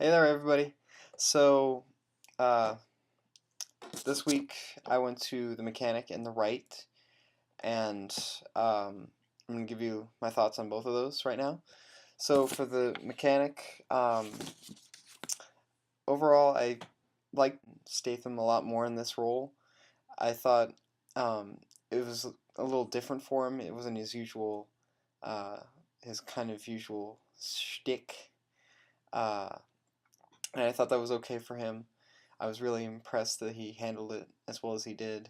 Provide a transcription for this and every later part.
Hey there, everybody. So, uh, this week I went to the mechanic and the Rite, and I'm gonna give you my thoughts on both of those right now. So, for the mechanic, overall, I liked Statham a lot more in this role. I thought it was a little different for him. It wasn't uh, his kind of usual shtick, uh, and I thought that was okay for him. I was really impressed that he handled it as well as he did.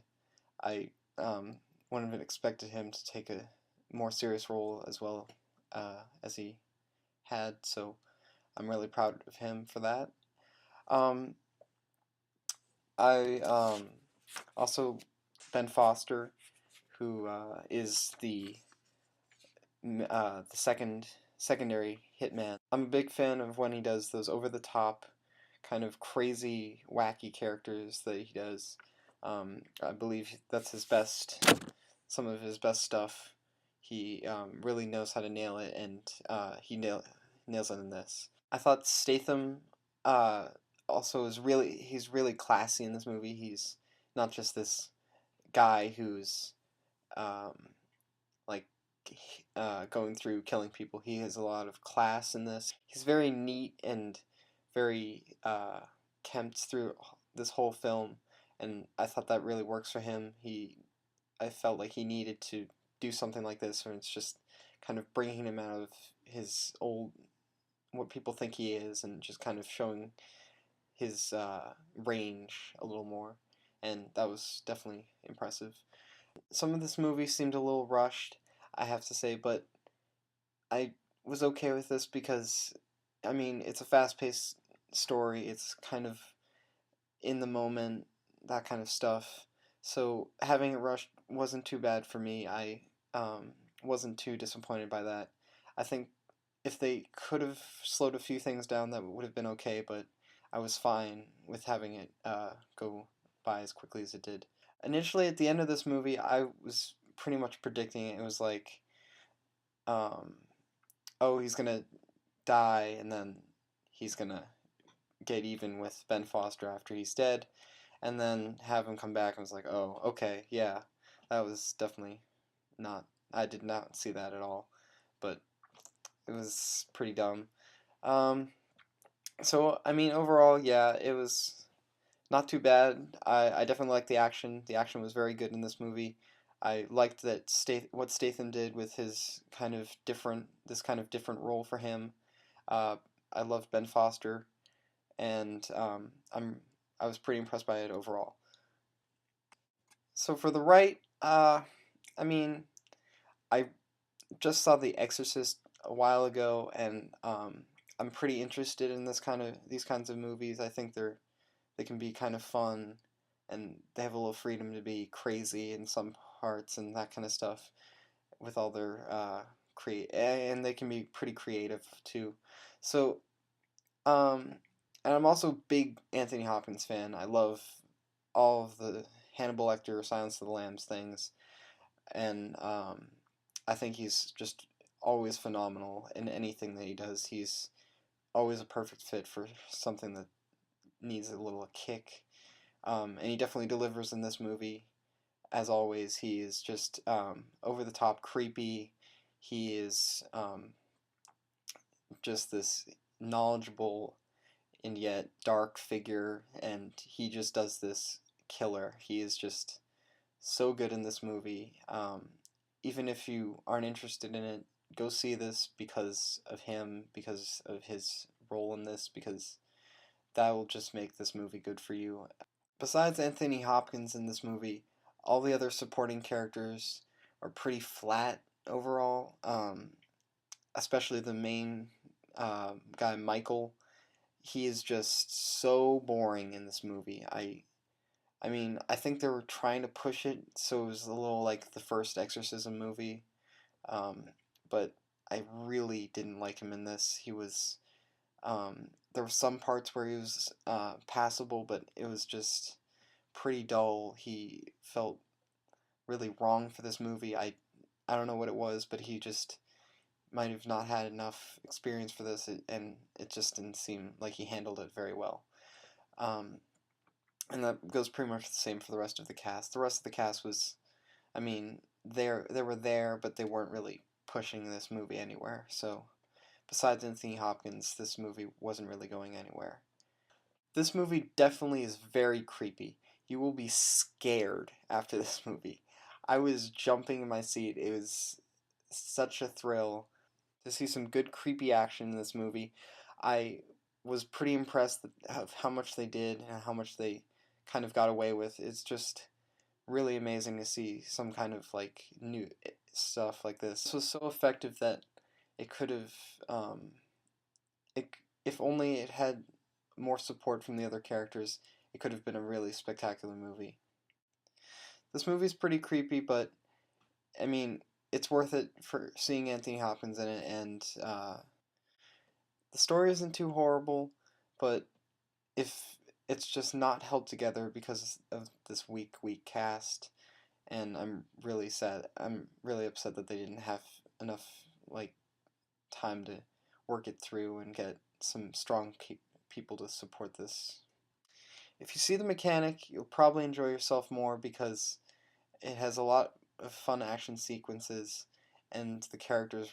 I wouldn't have expected him to take a more serious role as well as he had, so I'm really proud of him for that. Um, I also Ben Foster, who is the secondary hitman. I'm a big fan of when he does those over the top, kind of crazy, wacky characters that he does. I believe that's some of his best stuff. He really knows how to nail it, and nails it in this. I thought Statham uh, also he's really classy in this movie. He's not just this guy who's um, like going through killing people. He has a lot of class in this. He's very neat and very kempt through this whole film, and I thought that really works for him. I felt like he needed to do something like this, or it's just kind of bringing him out of his old what people think he is, and just kind of showing his range a little more, and that was definitely impressive. Some of this movie seemed a little rushed, I have to say, but I was okay with this because, I mean, it's a fast-paced story. It's kind of in the moment, that kind of stuff. So having it rushed wasn't too bad for me. I wasn't too disappointed by that. I think if they could have slowed a few things down, that would have been okay, but I was fine with having it go by as quickly as it did. Initially, at the end of this movie, I was pretty much predicting it. It was like, um, oh, he's gonna die, and then he's gonna get even with Ben Foster after he's dead, and then have him come back. I was like, oh, okay, yeah, that was definitely not. I did not see that at all, but it was pretty dumb. Um, so I mean, overall, yeah, it was not too bad. I definitely liked the action. The action was very good in this movie. I liked that what Statham did with his this kind of different role for him. Uh, I loved Ben Foster, and I was pretty impressed by it overall. So for the right, I mean, I just saw The Exorcist a while ago, and I'm pretty interested in these kinds of movies. I think they can be kind of fun, and they have a little freedom to be crazy in some parts and that kind of stuff with all their and they can be pretty creative too. So um, and I'm also a big Anthony Hopkins fan. I love all of the Hannibal Lecter, Silence of the Lambs things, and I think he's just always phenomenal in anything that he does. He's always a perfect fit for something that needs a little kick, and he definitely delivers in this movie. As always, he is just over the top creepy. He is just this knowledgeable and yet dark figure, and he just does this killer. He is just so good in this movie. Even if you aren't interested in it, go see this because of him, because of his role in this, because that will just make this movie good for you. Besides Anthony Hopkins in this movie, all the other supporting characters are pretty flat overall, especially the main guy, Michael. He is just so boring in this movie. I mean, I think they were trying to push it so it was a little like the first Exorcism movie, um, but I really didn't like him in this. There were some parts where he was passable, but it was just pretty dull. He felt really wrong for this movie. I don't know what it was, but he just might have not had enough experience for this, and it just didn't seem like he handled it very well. And that goes pretty much the same for the rest of the cast. The rest of the cast was, I mean, they were there, but they weren't really pushing this movie anywhere. So besides Anthony Hopkins, this movie wasn't really going anywhere. This movie definitely is very creepy. You will be scared after this movie. I was jumping in my seat. It was such a thrill to see some good creepy action in this movie. I was pretty impressed of how much they did and how much they kind of got away with. It's just really amazing to see some kind of like new stuff like this. This was so effective that it could have, if only it had more support from the other characters, it could have been a really spectacular movie. This movie's pretty creepy, but I mean, it's worth it for seeing Anthony Hopkins in it, and the story isn't too horrible, but if it's just not held together because of this weak cast, and I'm really sad. I'm really upset that they didn't have enough like time to work it through and get some strong people to support this. If you see The Mechanic, you'll probably enjoy yourself more because it has a lot of fun action sequences, and the characters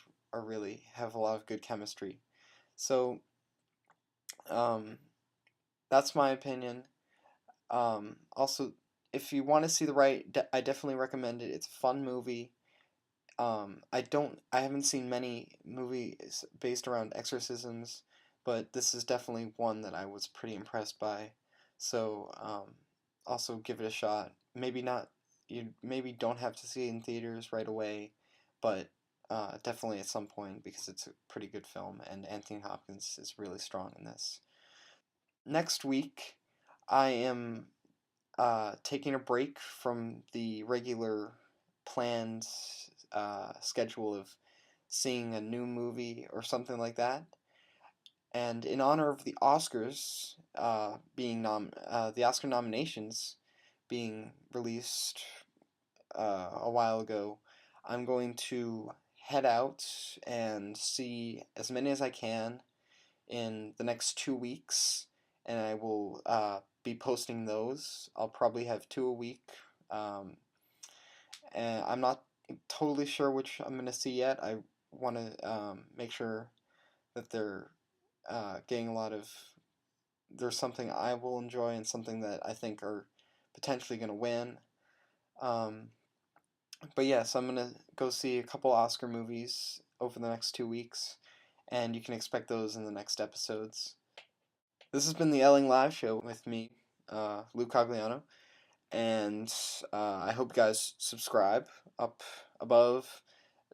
have a lot of good chemistry. So, that's my opinion. Also, if you want to see the Rite, I definitely recommend it. It's a fun movie. I haven't seen many movies based around exorcisms, but this is definitely one that I was pretty impressed by. So, also give it a shot. Maybe not, you maybe don't have to see it in theaters right away, but definitely at some point because it's a pretty good film, and Anthony Hopkins is really strong in this. Next week, I am taking a break from the regular planned schedule of seeing a new movie or something like that. And in honor of the Oscars the Oscar nominations being released a while ago, I'm going to head out and see as many as I can in the next 2 weeks, and I will be posting those. I'll probably have 2 a week, and I'm not totally sure which I'm going to see yet. I want to make sure that they're getting a lot of. There's something I will enjoy and something that I think are potentially going to win. But yes, I'm going to go see a couple Oscar movies over the next 2 weeks, and you can expect those in the next episodes. This has been the LLiveshow with me, Luke Cogliano, and I hope you guys subscribe up above.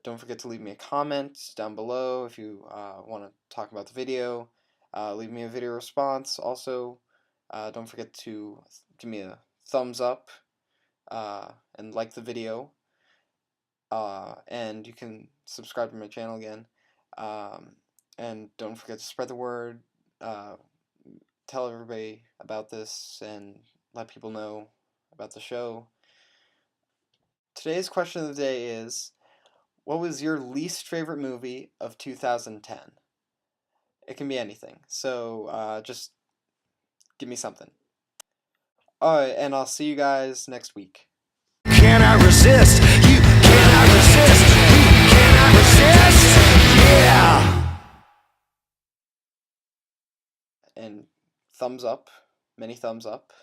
Don't forget to leave me a comment down below if you want to talk about the video. Leave me a video response. Also, don't forget to give me a thumbs up and like the video. And you can subscribe to my channel again. And don't forget to spread the word. Tell everybody about this and let people know about the show. Today's question of the day is, what was your least favorite movie of 2010? It can be anything, so just give me something. Alright, and I'll see you guys next week. Can I resist? You cannot resist. You cannot resist. Yeah. And thumbs up, many thumbs up.